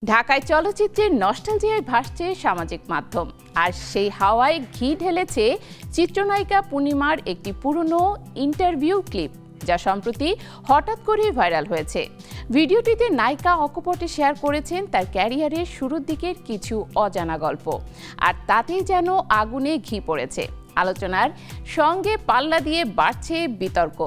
ঢাকায় চলচ্চিত্রের নস্টালজিয়ায় ভাসছে সামাজিক মাধ্যম, আর সেই হাওয়ায় ঘি ঢেলেছে চিত্রনায়িকা পূর্ণিমার একটি পুরনো ইন্টারভিউ ক্লিপ, যা সম্প্রতি হঠাৎ করেই ভাইরাল হয়েছে। ভিডিওটিতে নায়িকা অকপটে শেয়ার করেছেন তার ক্যারিয়ারের শুরুর দিকের কিছু অজানা গল্প, আর তাতেই যেন আগুনে ঘি পড়েছে। আলোচনার সঙ্গে পাল্লা দিয়ে বাড়ছে বিতর্ক।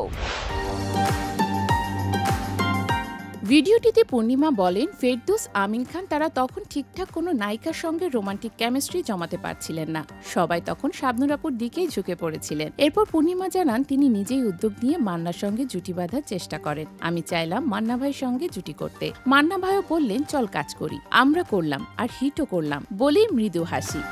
ভিডিওটিতে পূর্ণিমা বলেন, ফেরদৌস, আমিন খান তারা তখন ঠিকঠাক কোনো নায়িকার সঙ্গে রোমান্টিক কেমিস্ট্রি জমাতে পারছিলেন না। সবাই তখন শাবনূর আপুর দিকেই ঝুঁকে পড়েছিলেন। এরপর পূর্ণিমা জানান, তিনি নিজেই উদ্যোগ নিয়ে মান্নার সঙ্গে জুটি বাঁধার চেষ্টা করেন। আমি চাইলাম মান্না ভাইয়ের সঙ্গে জুটি করতে। মান্না ভাইও বললেন, চল কাজ করি। আমরা করলাম, আর হিটও করলাম, বলেই মৃদু হাসি।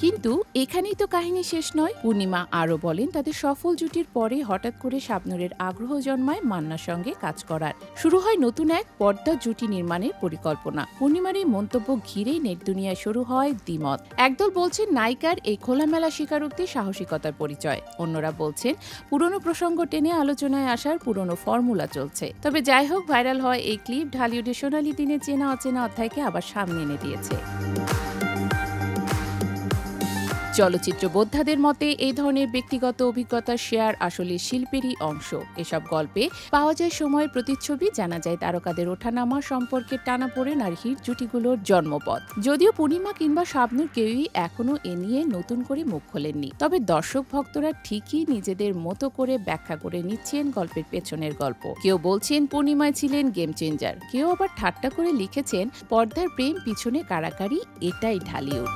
কিন্তু এখানেই তো কাহিনী শেষ নয়। পূর্ণিমা আরও বলেন, তাদের সফল জুটির পরে হঠাৎ করে শাবনূরের আগ্রহ জন্মায় মান্নার সঙ্গে কাজ করার। শুরু হয় নতুন এক পর্দা জুটি নির্মাণের পরিকল্পনা। পূর্ণিমার এই মন্তব্য ঘিরেই নেট দুনিয়ায় শুরু হয় দ্বিমত। একদল বলছেন নায়িকার এই খোলামেলা স্বীকারোক্তি সাহসিকতার পরিচয়, অন্যরা বলছেন পুরনো প্রসঙ্গ টেনে আলোচনায় আসার পুরনো ফর্মুলা চলছে। তবে যাই হোক, ভাইরাল হয় এই ক্লিপ ঢালিউডের সোনালী দিনে চেনা অচেনা অধ্যায়কে আবার সামনে এনে দিয়েছে। চলচ্চিত্র বোদ্ধাদের মতে এই ধরনের ব্যক্তিগত অভিজ্ঞতার শেয়ার আসলে শিল্পেরই অংশ। এসব গল্পে পাওয়া যায় সময়ের প্রতিচ্ছবি, জানা যায় তারকাদের ওঠানামা, সম্পর্কের টানাপোড়েন আর হিট জুটিগুলোর জন্মপথ। যদিও পূর্ণিমা কিংবা শাবনূর কেউই এখনো এ নিয়ে নতুন করে মুখ খোলেননি, তবে দর্শক ভক্তরা ঠিকই নিজেদের মতো করে ব্যাখ্যা করে নিচ্ছেন গল্পের পেছনের গল্প। কেউ বলছেন পূর্ণিমায় ছিলেন গেম চেঞ্জার, কেউ আবার ঠাট্টা করে লিখেছেন পর্দার প্রেম পিছনে কারাকারি, এটাই ঢালিউড।